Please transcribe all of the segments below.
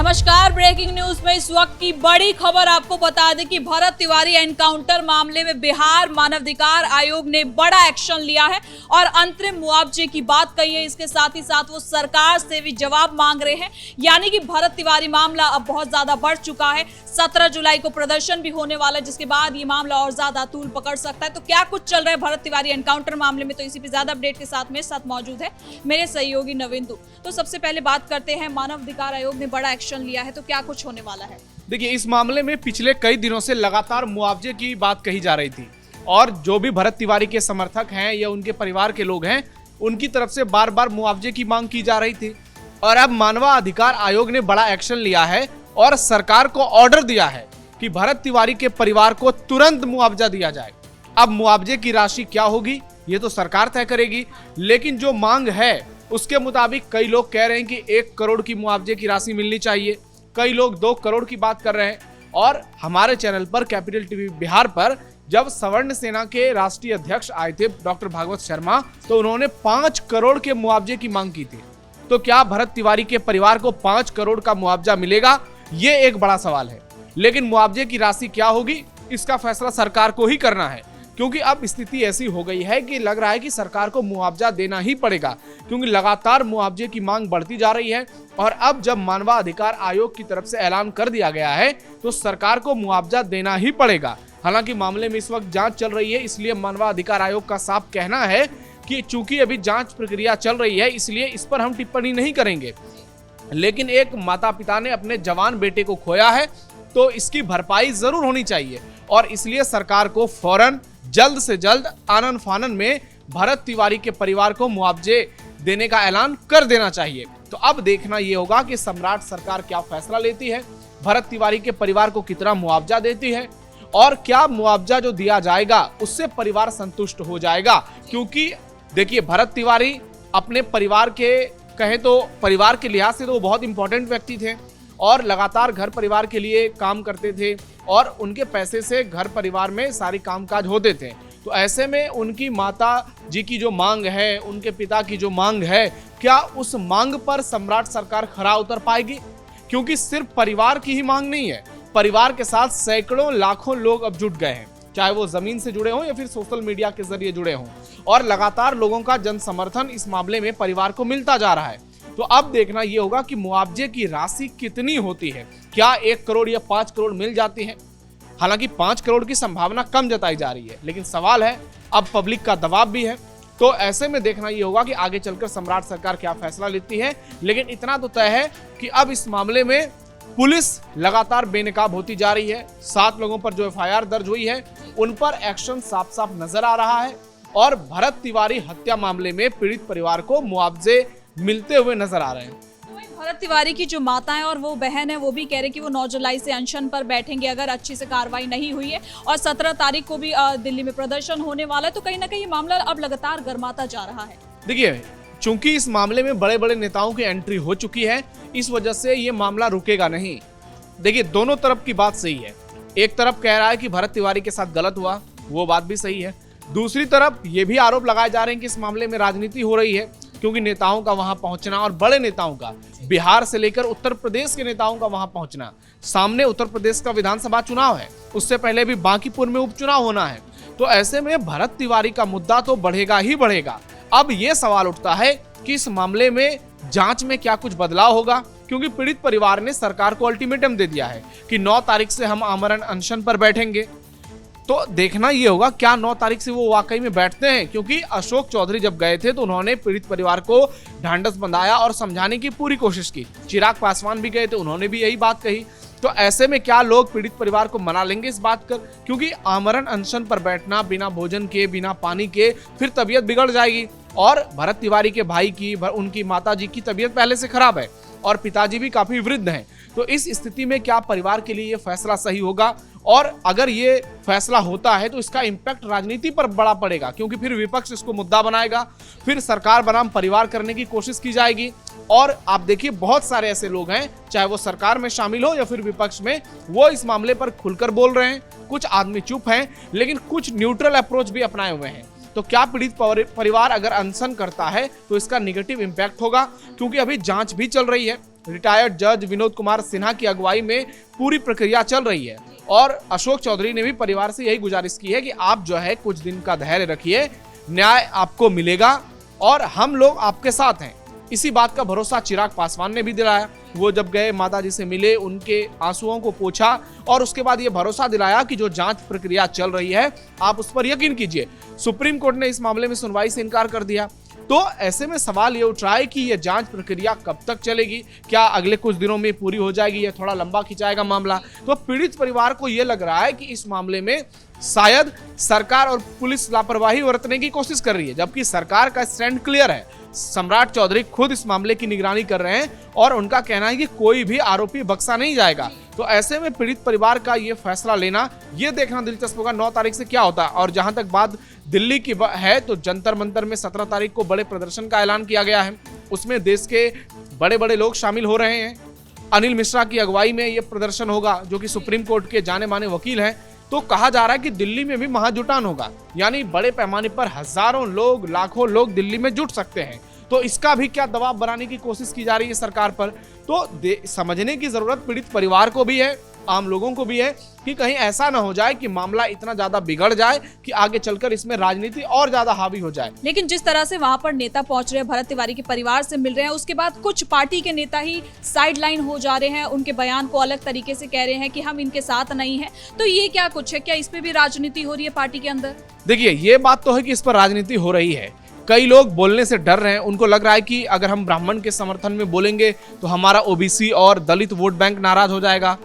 नमस्कार, breaking news में इस वक्त की बड़ी खबर आपको बता दें कि भरत तिवारी एनकाउंटर मामले में बिहार मानवाधिकार आयोग ने बड़ा एक्शन लिया है और अंतरिम मुआवजे की बात कही है। इसके साथ ही साथ वो सरकार से भी जवाब मांग रहे हैं, यानी कि भरत तिवारी मामला अब बहुत ज्यादा बढ़ चुका है। 17 जुलाई को प्रदर्शन भी होने वाला है, जिसके बाद ये मामला और ज्यादा तूल पकड़ सकता है। तो क्या कुछ चल रहा है भरत तिवारी एनकाउंटर मामले में, तो इसी पे ज्यादा अपडेट के साथ मेरे साथ मौजूद है मेरे सहयोगी नविंदु। तो सबसे पहले बात करते हैं, मानवाधिकार आयोग ने बड़ा एक्शन लिया है, तो क्या कुछ होने वाला है? देखिए, इस मामले में पिछले कई दिनों से लगातार मुआवजे की बात कही जा रही थी और जो भी भरत तिवारी के समर्थक हैं या उनके परिवार के लोग हैं, उनकी तरफ से बार बार मुआवजे की मांग की जा रही थी। और अब मानवाधिकार आयोग ने बड़ा एक्शन लिया है और सरकार को ऑर्डर दिया है कि भरत तिवारी के परिवार को तुरंत मुआवजा दिया जाए। अब मुआवजे की राशि क्या होगी ये तो सरकार तय करेगी, लेकिन जो मांग है उसके मुताबिक कई लोग कह रहे हैं कि 1 करोड़ की मुआवजे की राशि मिलनी चाहिए, कई लोग 2 करोड़ की बात कर रहे हैं। और हमारे चैनल पर कैपिटल टीवी बिहार पर जब सवर्ण सेना के राष्ट्रीय अध्यक्ष आए थे डॉक्टर भागवत शर्मा, तो उन्होंने 5 करोड़ के मुआवजे की मांग की थी। तो क्या भरत तिवारी के परिवार को 5 करोड़ का मुआवजा मिलेगा, ये एक बड़ा सवाल है। लेकिन मुआवजे की राशि क्या होगी इसका फैसला सरकार को ही करना है, क्योंकि अब स्थिति ऐसी हो गई है कि लग रहा है कि सरकार को मुआवजा देना ही पड़ेगा, क्योंकि लगातार मुआवजे की मांग बढ़ती जा रही है। और अब जब मानवाधिकार आयोग की तरफ से ऐलान कर दिया गया है तो सरकार को मुआवजा देना ही पड़ेगा। हालांकि मामले में इस वक्त जांच चल रही है, इसलिए मानवाधिकार आयोग का साफ कहना है कि चूंकि अभी जांच प्रक्रिया चल रही है इसलिए इस पर हम टिप्पणी नहीं करेंगे। लेकिन एक माता पिता ने अपने जवान बेटे को खोया है तो इसकी भरपाई जरूर होनी चाहिए और इसलिए सरकार को फौरन जल्द से जल्द आनन फानन में भरत तिवारी के परिवार को मुआवजे देने का ऐलान कर देना चाहिए। तो अब देखना यह होगा कि सम्राट सरकार क्या फैसला लेती है, भरत तिवारी के परिवार को कितना मुआवजा देती है और क्या मुआवजा जो दिया जाएगा उससे परिवार संतुष्ट हो जाएगा। क्योंकि देखिए, भरत तिवारी अपने परिवार के कहें तो परिवार के लिहाज से तो वो बहुत इंपॉर्टेंट व्यक्ति थे और लगातार घर परिवार के लिए काम करते थे और उनके पैसे से घर परिवार में सारी कामकाज होते थे। तो ऐसे में उनकी माता जी की जो मांग है, उनके पिता की जो मांग है, क्या उस मांग पर सम्राट सरकार खरा उतर पाएगी? क्योंकि सिर्फ परिवार की ही मांग नहीं है, परिवार के साथ सैकड़ों लाखों लोग अब जुट गए हैं, चाहे वो जमीन से जुड़े हों या फिर सोशल मीडिया के जरिए जुड़े हों, और लगातार लोगों का जन समर्थन इस मामले में परिवार को मिलता जा रहा है। तो अब देखना यह होगा कि मुआवजे की राशि कितनी होती है, क्या 1 करोड़ या 5 करोड़ मिल जाती है। हालांकि 5 करोड़ की संभावना कम जताई जा रही है, लेकिन सवाल है अब पब्लिक का दबाव भी है। तो ऐसे में देखना यह होगा कि आगे चलकर सम्राट सरकार क्या फैसला लेती है। लेकिन इतना तो तय है कि अब इस मामले में पुलिस लगातार बेनकाब होती जा रही है। 7 लोगों पर जो FIR दर्ज हुई है उन पर एक्शन साफ साफ नजर आ रहा है और भरत तिवारी हत्या मामले में पीड़ित परिवार को मुआवजे मिलते हुए नजर आ रहे हैं। भरत तिवारी की जो माता है और वो बहन है, वो भी कह रहे हैं कि वो 9 जुलाई से अनशन पर बैठेंगे अगर अच्छी से कार्रवाई नहीं हुई है, और 17 तारीख को भी दिल्ली में प्रदर्शन होने वाला है। तो कहीं ना कहीं ये मामला अब लगातार गर्माता जा रहा है। देखिए, चूंकि इस मामले में बड़े बड़े नेताओं की एंट्री हो चुकी है, इस वजह से ये मामला रुकेगा नहीं। देखिए, दोनों तरफ की बात सही है। एक तरफ कह रहा है कि भरत तिवारी के साथ गलत हुआ, वो बात भी सही है। दूसरी तरफ ये भी आरोप लगाए जा रहे हैं कि इस मामले में राजनीति हो रही है, क्योंकि नेताओं का वहां पहुंचना और बड़े नेताओं का, बिहार से लेकर उत्तर प्रदेश के नेताओं का वहां पहुंचना, सामने उत्तर प्रदेश का विधानसभा चुनाव है, उससे पहले भी बांकीपुर में उपचुनाव होना है। तो ऐसे में भरत तिवारी का मुद्दा तो बढ़ेगा ही बढ़ेगा। अब ये सवाल उठता है कि इस मामले में जांच में क्या कुछ बदलाव होगा, क्योंकि पीड़ित परिवार ने सरकार को अल्टीमेटम दे दिया है कि 9 तारीख से हम आमरण अनशन पर बैठेंगे। तो देखना ये होगा क्या 9 तारीख से वो वाकई में बैठते हैं, क्योंकि अशोक चौधरी जब गए थे तो उन्होंने पीड़ित परिवार को ढांढस बंधाया और समझाने की पूरी कोशिश की। चिराग पासवान भी गए थे, उन्होंने भी यही बात कही। तो ऐसे में क्या लोग पीड़ित परिवार को मना लेंगे इस बात कर, क्योंकि आमरण अनशन पर बैठना बिना भोजन के, बिना पानी के, फिर तबीयत बिगड़ जाएगी। और भरत तिवारी के भाई की, उनकी माता जी की तबीयत पहले से खराब है और पिताजी भी काफी वृद्ध हैं। तो इस स्थिति में क्या परिवार के लिए ये फैसला सही होगा, और अगर ये फैसला होता है तो इसका इम्पैक्ट राजनीति पर बड़ा पड़ेगा, क्योंकि फिर विपक्ष इसको मुद्दा बनाएगा, फिर सरकार बनाम परिवार करने की कोशिश की जाएगी। और आप देखिए, बहुत सारे ऐसे लोग हैं, चाहे वो सरकार में शामिल हो या फिर विपक्ष में, वो इस मामले पर खुलकर बोल रहे हैं। कुछ आदमी चुप हैं, लेकिन कुछ न्यूट्रल अप्रोच भी अपनाए हुए हैं। तो क्या पीड़ित परिवार अगर अनशन करता है तो इसका निगेटिव इम्पैक्ट होगा, क्योंकि अभी जांच भी चल रही है रिटायर्ड जज विनोद कुमार सिन्हा की अगुवाई में पूरी प्रक्रिया चल रही है और अशोक चौधरी ने भी परिवार से यही गुजारिश की है कि आप जो है कुछ दिन का धैर्य रखिए, न्याय आपको मिलेगा और हम लोग आपके साथ हैं। इसी बात का भरोसा चिराग पासवान ने भी दिलाया। वो जब गए माताजी से मिले, उनके आंसुओं को पोंछा और उसके बाद ये भरोसा दिलाया कि जो जांच प्रक्रिया चल रही है आप उस पर यकीन कीजिए। सुप्रीम कोर्ट ने इस मामले में सुनवाई से इनकार कर दिया। तो ऐसे में सवाल ये उठ रहा है कि ये जांच प्रक्रिया कब तक चलेगी, क्या अगले कुछ दिनों में पूरी हो जाएगी या थोड़ा लंबा खिंचाएगा मामला। तो पीड़ित परिवार को ये लग रहा है कि इस मामले में शायद सरकार और पुलिस लापरवाही बरतने की कोशिश कर रही है, जबकि सरकार का स्टैंड क्लियर है। सम्राट चौधरी खुद इस मामले की निगरानी कर रहे हैं और उनका कहना है कि कोई भी आरोपी बख्शा नहीं जाएगा। तो ऐसे में पीड़ित परिवार का ये फैसला लेना, ये देखना दिलचस्प होगा 9 तारीख से क्या होता है। और जहां तक बात दिल्ली की है तो जंतर मंतर में 17 तारीख को बड़े प्रदर्शन का ऐलान किया गया है। उसमें देश के बड़े बड़े लोग शामिल हो रहे हैं। अनिल मिश्रा की अगुवाई में ये प्रदर्शन होगा, जो कि सुप्रीम कोर्ट के जाने माने वकील हैं। तो कहा जा रहा है कि दिल्ली में भी महाजुटान होगा, यानी बड़े पैमाने पर हजारों लोग, लाखों लोग दिल्ली में जुट सकते हैं। तो इसका भी क्या दबाव बनाने की कोशिश की जा रही है सरकार पर। तो समझने की जरूरत पीड़ित परिवार को भी है, आम लोगों को भी है कि कहीं ऐसा ना हो जाए कि मामला इतना ज्यादा बिगड़ जाए कि आगे चलकर इसमें राजनीति और ज्यादा हावी हो जाए। लेकिन जिस तरह से वहां पर नेता पहुंच रहे हैं, भरत तिवारी के परिवार से मिल रहे हैं, उसके बाद कुछ पार्टी के नेता ही साइड लाइन हो जा रहे हैं, उनके बयान को अलग तरीके से कह रहे हैं कि हम इनके साथ नहीं है। तो ये क्या कुछ है, क्या इस पे भी राजनीति हो रही है पार्टी के अंदर? देखिए, ये बात तो है कि इस पर राजनीति हो रही है। कई लोग बोलने से डर रहे हैं, उनको लग रहा है कि अगर हम ब्राह्मण के समर्थन में बोलेंगे तो हमारा ओबीसी और दलित वोट बैंक नाराज हो जाएगा,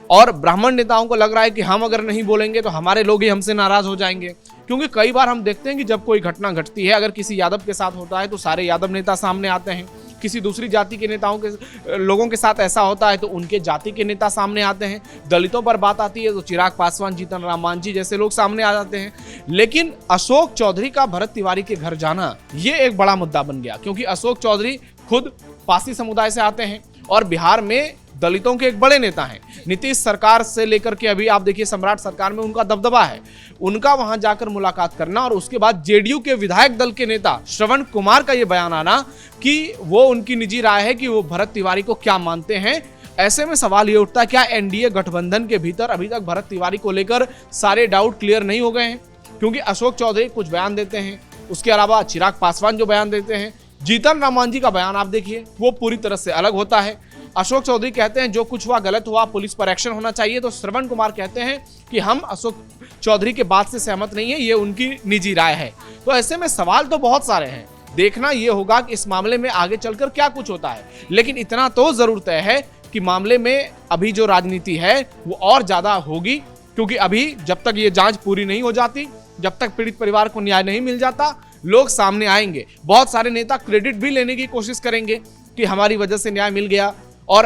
और ब्राह्मण नेताओं को लग रहा है कि हम अगर नहीं बोलेंगे तो हमारे लोग ही हमसे नाराज हो जाएंगे। क्योंकि कई बार हम देखते हैं कि जब कोई घटना घटती है, अगर किसी यादव के साथ होता है तो सारे यादव नेता सामने आते हैं, किसी दूसरी जाति के नेताओं के लोगों के साथ ऐसा होता है तो उनके जाति के नेता सामने आते हैं, दलितों पर बात आती है तो चिराग पासवान, जीतन राम मांझी जैसे लोग सामने आ जाते हैं। लेकिन अशोक चौधरी का भरत तिवारी के घर जाना ये एक बड़ा मुद्दा बन गया, क्योंकि अशोक चौधरी खुद पासी समुदाय से आते हैं और बिहार में दलितों के एक बड़े नेता हैं। नीतीश सरकार से लेकर के अभी आप देखिए सम्राट सरकार में उनका दबदबा है। उनका वहां जाकर मुलाकात करना और उसके बाद जेडीयू के विधायक दल के नेता श्रवण कुमार का ये बयान आना कि वो उनकी निजी राय है कि वो भरत तिवारी को क्या मानते हैं। ऐसे में सवाल ये उठता है, क्या एनडीए गठबंधन के भीतर अभी तक भरत तिवारी को लेकर सारे डाउट क्लियर नहीं हो गए हैं? क्योंकि अशोक चौधरी कुछ बयान देते हैं, उसके अलावा चिराग पासवान जो बयान देते हैं, जीतन राम मांझी का बयान आप देखिए वो पूरी तरह से अलग होता है। अशोक चौधरी कहते हैं जो कुछ हुआ गलत हुआ, पुलिस पर एक्शन होना चाहिए। तो श्रवण कुमार कहते हैं कि हम अशोक चौधरी के बात से सहमत नहीं है, ये उनकी निजी राय है। तो ऐसे में सवाल तो बहुत सारे हैं, देखना ये होगा कि इस मामले में आगे चलकर क्या कुछ होता है। लेकिन इतना तो जरूर तय है कि मामले में अभी जो राजनीति है वो और ज्यादा होगी, क्योंकि अभी जब तक ये जांच पूरी नहीं हो जाती, जब तक पीड़ित परिवार को न्याय नहीं मिल जाता, लोग सामने आएंगे। बहुत सारे नेता क्रेडिट भी लेने की कोशिश करेंगे कि हमारी वजह से न्याय मिल गया। और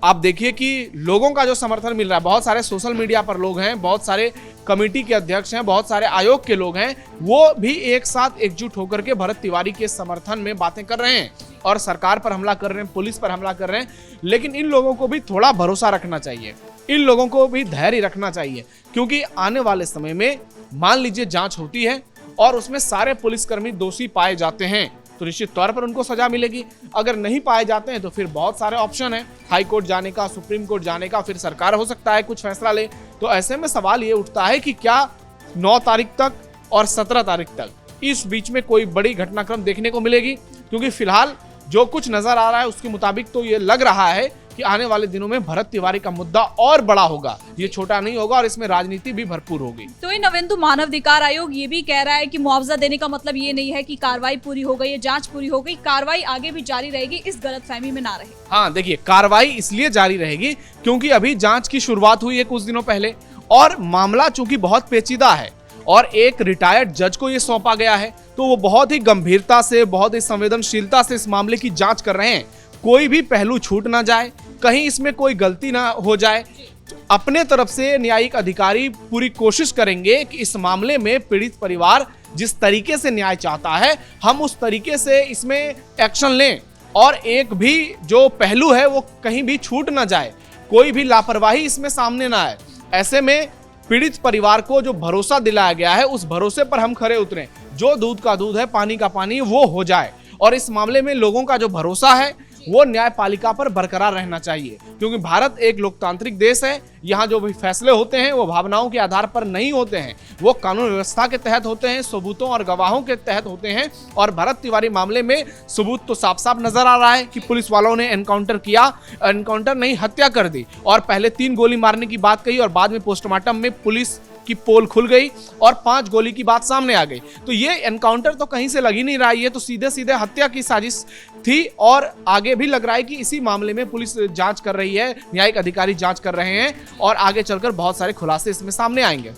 आप देखिए कि लोगों का जो समर्थन मिल रहा है, बहुत सारे सोशल मीडिया पर लोग हैं, बहुत सारे कमेटी के अध्यक्ष हैं, बहुत सारे आयोग के लोग हैं, वो भी एक साथ एकजुट होकर के भरत तिवारी के समर्थन में बातें कर रहे हैं और सरकार पर हमला कर रहे हैं, पुलिस पर हमला कर रहे हैं। लेकिन इन लोगों को भी थोड़ा भरोसा रखना चाहिए, इन लोगों को भी धैर्य रखना चाहिए, क्योंकि आने वाले समय में मान लीजिए जांच होती है और उसमें सारे पुलिसकर्मी दोषी पाए जाते हैं तो निश्चित तौर पर उनको सजा मिलेगी। अगर नहीं पाए जाते हैं तो फिर बहुत सारे ऑप्शन है, हाई कोर्ट जाने का, सुप्रीम कोर्ट जाने का, फिर सरकार हो सकता है कुछ फैसला ले। तो ऐसे में सवाल ये उठता है कि क्या 9 तारीख तक और 17 तारीख तक इस बीच में कोई बड़ी घटनाक्रम देखने को मिलेगी? क्योंकि फिलहाल जो कुछ नजर आ रहा है उसके मुताबिक तो ये लग रहा है कि आने वाले दिनों में भरत तिवारी का मुद्दा और बड़ा होगा, ये छोटा नहीं होगा और इसमें राजनीति भी भरपूर होगी। तो इन नवेंदु मानवाधिकार आयोग ये भी कह रहा है कि मुआवजा देने का मतलब ये नहीं है कि कार्रवाई पूरी हो गई है, जांच पूरी हो गई, कार्रवाई आगे भी जारी रहेगी, इस गलतफहमी में ना रहे। हाँ देखिए, कार्रवाई इसलिए जारी रहेगी क्योंकि अभी जांच की शुरुआत हुई है कुछ दिनों पहले और मामला चूंकि बहुत पेचीदा है और एक रिटायर्ड जज को ये सौंपा गया है, तो वो बहुत ही गंभीरता से, बहुत ही संवेदनशीलता से इस मामले की जांच कर रहे हैं। कोई भी पहलू छूट ना जाए, कहीं इसमें कोई गलती ना हो जाए। अपने तरफ से न्यायिक अधिकारी पूरी कोशिश करेंगे कि इस मामले में पीड़ित परिवार जिस तरीके से न्याय चाहता है, हम उस तरीके से इसमें एक्शन लें और एक भी जो पहलू है वो कहीं भी छूट ना जाए, कोई भी लापरवाही इसमें सामने ना आए। ऐसे में पीड़ित परिवार को जो भरोसा दिलाया गया है उस भरोसे पर हम खरे उतरें, जो दूध का दूध है, पानी का पानी वो हो जाए और इस मामले में लोगों का जो भरोसा है वो न्यायपालिका पर बरकरार रहना चाहिए, क्योंकि भारत एक लोकतांत्रिक देश है। यहाँ जो भी फैसले होते हैं वो भावनाओं के आधार पर नहीं होते हैं, वो कानून व्यवस्था के तहत होते हैं, सबूतों और गवाहों के तहत होते हैं। और भरत तिवारी मामले में सबूत तो साफ साफ नजर आ रहा है कि पुलिस वालों ने एनकाउंटर किया, एनकाउंटर नहीं हत्या कर दी, और पहले 3 गोली मारने की बात कही और बाद में पोस्टमार्टम में पुलिस की पोल खुल गई और 5 गोली की बात सामने आ गई। तो ये एनकाउंटर तो कहीं से लग ही नहीं रहा है, ये तो सीधे सीधे हत्या की साजिश थी। और आगे भी लग रहा है कि इसी मामले में पुलिस जांच कर रही है, न्यायिक अधिकारी जांच कर रहे हैं और आगे चलकर बहुत सारे खुलासे इसमें सामने आएंगे।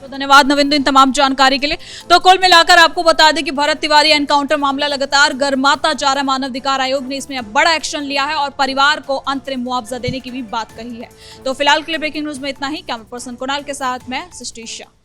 तो धन्यवाद नविंदु इन तमाम जानकारी के लिए। तो कुल मिलाकर आपको बता दें कि भरत तिवारी एनकाउंटर मामला लगातार गर्माता जा रहा है। मानवाधिकार आयोग ने इसमें अब बड़ा एक्शन लिया है और परिवार को अंतरिम मुआवजा देने की भी बात कही है। तो फिलहाल के लिए ब्रेकिंग न्यूज में इतना ही। कैमरा पर्सन कुणाल के साथ मैं सृष्टि शाह।